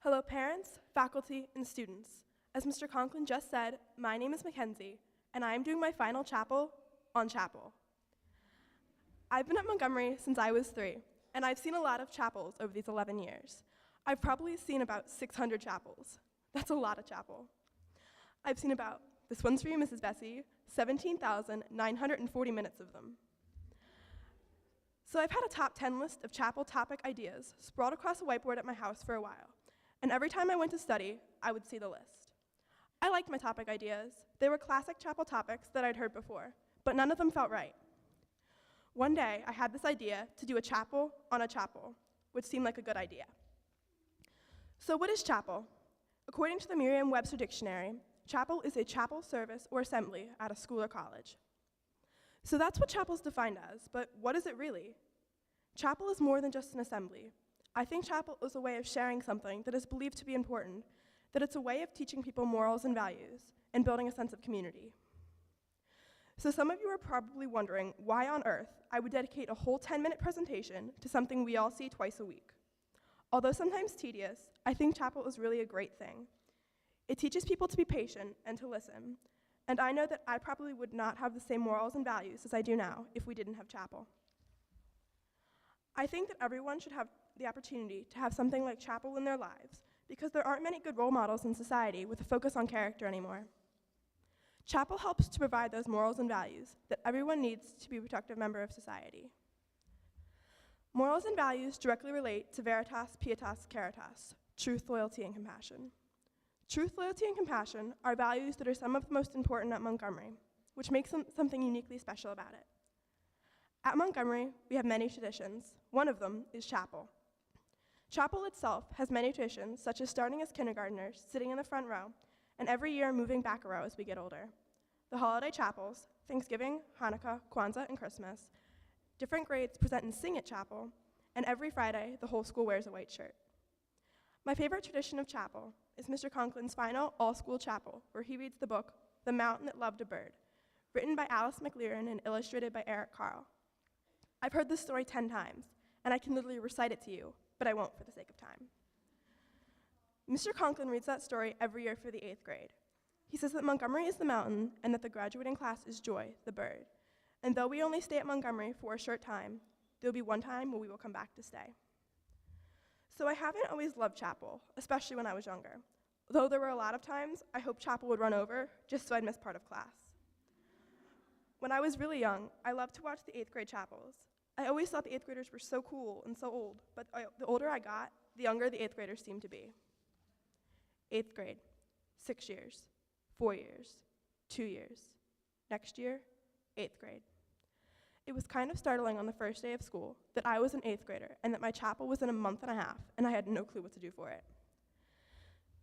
Hello parents, faculty, and students. As Mr. Conklin just said, my name is Mackenzie, and I am doing my final chapel on chapel. I've been at Montgomery since I was 3, and I've seen a lot of chapels over these 11 years. I've probably seen about 600 chapels. That's a lot of chapel. I've seen about, this one's for you, Mrs. Bessie, 17,940 minutes of them. So I've had a top 10 list of chapel topic ideas sprawled across a whiteboard at my house for a while, and every time I went to study, I would see the list. I liked my topic ideas. They were classic chapel topics that I'd heard before, but none of them felt right. One day, I had this idea to do a chapel on a chapel, which seemed like a good idea. So what is chapel? According to the Merriam-Webster Dictionary, chapel is a chapel service or assembly at a school or college. So that's what chapel is defined as, but what is it really? Chapel is more than just an assembly. I think chapel is a way of sharing something that is believed to be important, that it's a way of teaching people morals and values, and building a sense of community. So some of you are probably wondering why on earth I would dedicate a whole 10-minute presentation to something we all see twice a week. Although sometimes tedious, I think chapel is really a great thing. It teaches people to be patient and to listen, and I know that I probably would not have the same morals and values as I do now if we didn't have chapel. I think that everyone should have the opportunity to have something like chapel in their lives because there aren't many good role models in society with a focus on character anymore. Chapel helps to provide those morals and values that everyone needs to be a productive member of society. Morals and values directly relate to veritas, pietas, caritas, truth, loyalty, and compassion. Truth, loyalty, and compassion are values that are some of the most important at Montgomery, which makes something uniquely special about it. At Montgomery, we have many traditions. One of them is chapel. Chapel itself has many traditions, such as starting as kindergartners, sitting in the front row, and every year moving back a row as we get older. The holiday chapels, Thanksgiving, Hanukkah, Kwanzaa, and Christmas. Different grades present and sing at chapel, and every Friday, the whole school wears a white shirt. My favorite tradition of chapel is Mr. Conklin's final all-school chapel, where he reads the book, The Mountain That Loved a Bird, written by Alice McLearen and illustrated by Eric Carle. I've heard this story 10 times, and I can literally recite it to you, but I won't for the sake of time. Mr. Conklin reads that story every year for the 8th grade. He says that Montgomery is the mountain and that the graduating class is Joy, the bird. And though we only stay at Montgomery for a short time, there will be one time where we will come back to stay. So I haven't always loved chapel, especially when I was younger. Though there were a lot of times I hoped chapel would run over just so I'd miss part of class. When I was really young, I loved to watch the 8th grade chapels. I always thought the 8th graders were so cool and so old, but the older I got, the younger the 8th graders seemed to be. 8th grade, 6 years, 4 years, 2 years. Next year, 8th grade. It was kind of startling on the first day of school that I was an 8th grader and that my chapel was in a month and a half, and I had no clue what to do for it.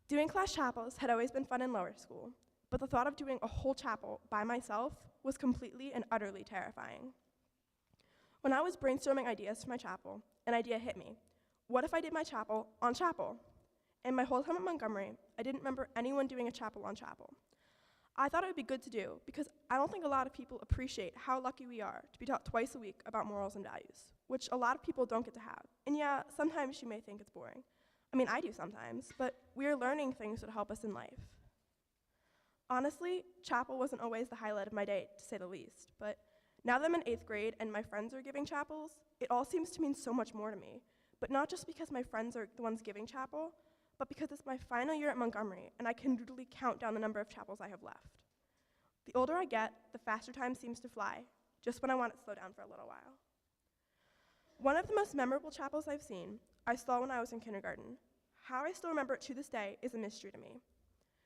Doing class chapels had always been fun in lower school, but the thought of doing a whole chapel by myself was completely and utterly terrifying. When I was brainstorming ideas for my chapel, an idea hit me. What if I did my chapel on chapel? And my whole time at Montgomery, I didn't remember anyone doing a chapel on chapel. I thought it would be good to do because I don't think a lot of people appreciate how lucky we are to be taught twice a week about morals and values, which a lot of people don't get to have. And yeah, sometimes you may think it's boring. I mean, I do sometimes, but we are learning things that help us in life. Honestly, chapel wasn't always the highlight of my day, to say the least, but now that I'm in 8th grade and my friends are giving chapels, it all seems to mean so much more to me, but not just because my friends are the ones giving chapel, but because it's my final year at Montgomery, and I can literally count down the number of chapels I have left. The older I get, the faster time seems to fly, just when I want it to slow down for a little while. One of the most memorable chapels I've seen, I saw when I was in kindergarten. How I still remember it to this day is a mystery to me.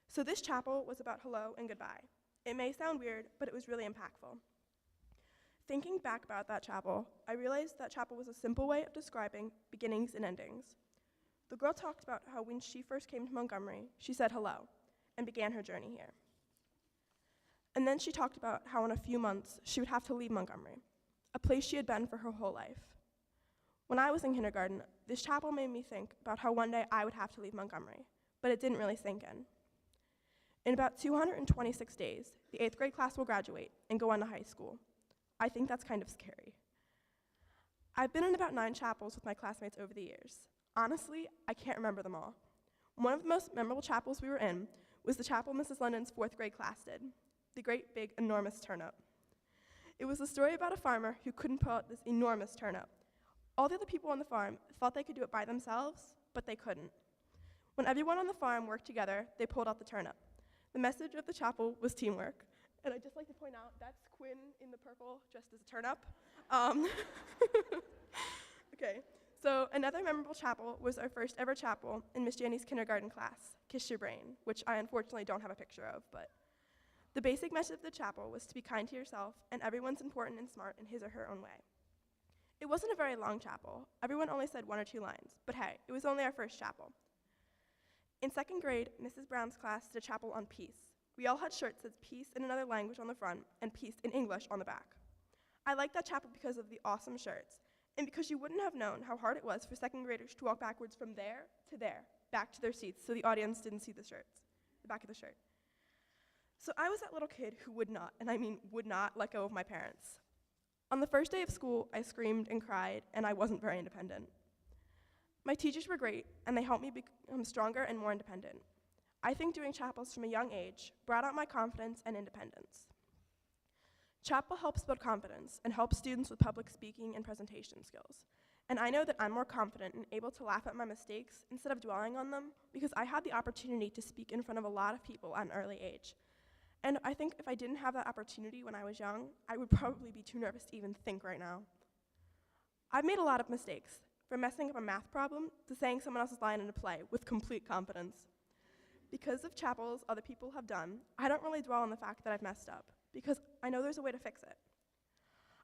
So this chapel was about hello and goodbye. It may sound weird, but it was really impactful. Thinking back about that chapel, I realized that chapel was a simple way of describing beginnings and endings. The girl talked about how when she first came to Montgomery, she said hello and began her journey here. And then she talked about how in a few months she would have to leave Montgomery, a place she had been for her whole life. When I was in kindergarten, this chapel made me think about how one day I would have to leave Montgomery, but it didn't really sink in. In about 226 days, the 8th grade class will graduate and go on to high school. I think that's kind of scary. I've been in about 9 chapels with my classmates over the years. Honestly, I can't remember them all. One of the most memorable chapels we were in was the chapel Mrs. London's 4th grade class did, the great big enormous turnip. It was a story about a farmer who couldn't put out this enormous turnip. All the other people on the farm thought they could do it by themselves, but they couldn't. When everyone on the farm worked together, they pulled out the turnip. The message of the chapel was teamwork. And I'd just like to point out, that's Quinn in the purple, dressed as a turnip. Okay, so another memorable chapel was our first ever chapel in Miss Janney's kindergarten class, Kiss Your Brain, which I unfortunately don't have a picture of, but the basic message of the chapel was to be kind to yourself, and everyone's important and smart in his or her own way. It wasn't a very long chapel. Everyone only said 1 or 2 lines, but hey, it was only our first chapel. In 2nd grade, Mrs. Brown's class did a chapel on peace. We all had shirts that said peace in another language on the front and peace in English on the back. I liked that chapel because of the awesome shirts, and because you wouldn't have known how hard it was for 2nd graders to walk backwards from there to there, back to their seats, so the audience didn't see the back of the shirt. So I was that little kid who would not, and I mean would not, let go of my parents. On the first day of school, I screamed and cried, and I wasn't very independent. My teachers were great, and they helped me become stronger and more independent. I think doing chapels from a young age brought out my confidence and independence. Chapel helps build confidence and helps students with public speaking and presentation skills. And I know that I'm more confident and able to laugh at my mistakes instead of dwelling on them because I had the opportunity to speak in front of a lot of people at an early age. And I think if I didn't have that opportunity when I was young, I would probably be too nervous to even think right now. I've made a lot of mistakes, from messing up a math problem to saying someone else's line in a play with complete confidence. Because of chapels other people have done, I don't really dwell on the fact that I've messed up, because I know there's a way to fix it.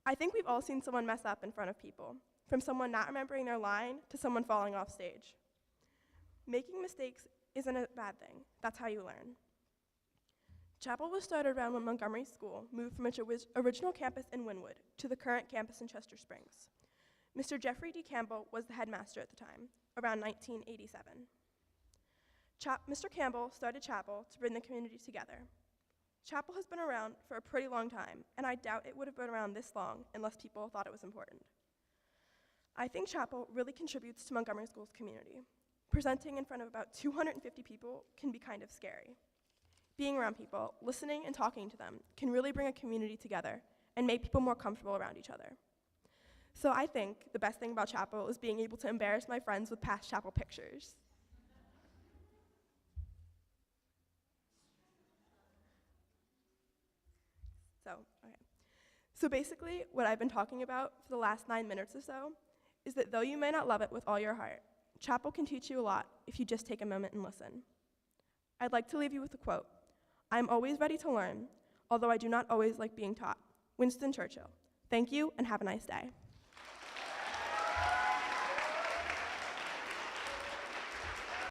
I think we've all seen someone mess up in front of people, from someone not remembering their line to someone falling off stage. Making mistakes isn't a bad thing. That's how you learn. Chapel was started around when Montgomery School moved from its original campus in Wynwood to the current campus in Chester Springs. Mr. Jeffrey D. Campbell was the headmaster at the time, around 1987. Mr. Campbell started Chapel to bring the community together. Chapel has been around for a pretty long time, and I doubt it would have been around this long unless people thought it was important. I think Chapel really contributes to Montgomery School's community. Presenting in front of about 250 people can be kind of scary. Being around people, listening and talking to them can really bring a community together and make people more comfortable around each other. So I think the best thing about Chapel is being able to embarrass my friends with past Chapel pictures. So basically, what I've been talking about for the last 9 minutes or so is that though you may not love it with all your heart, Chapel can teach you a lot if you just take a moment and listen. I'd like to leave you with a quote. I'm always ready to learn, although I do not always like being taught. Winston Churchill. Thank you, and have a nice day.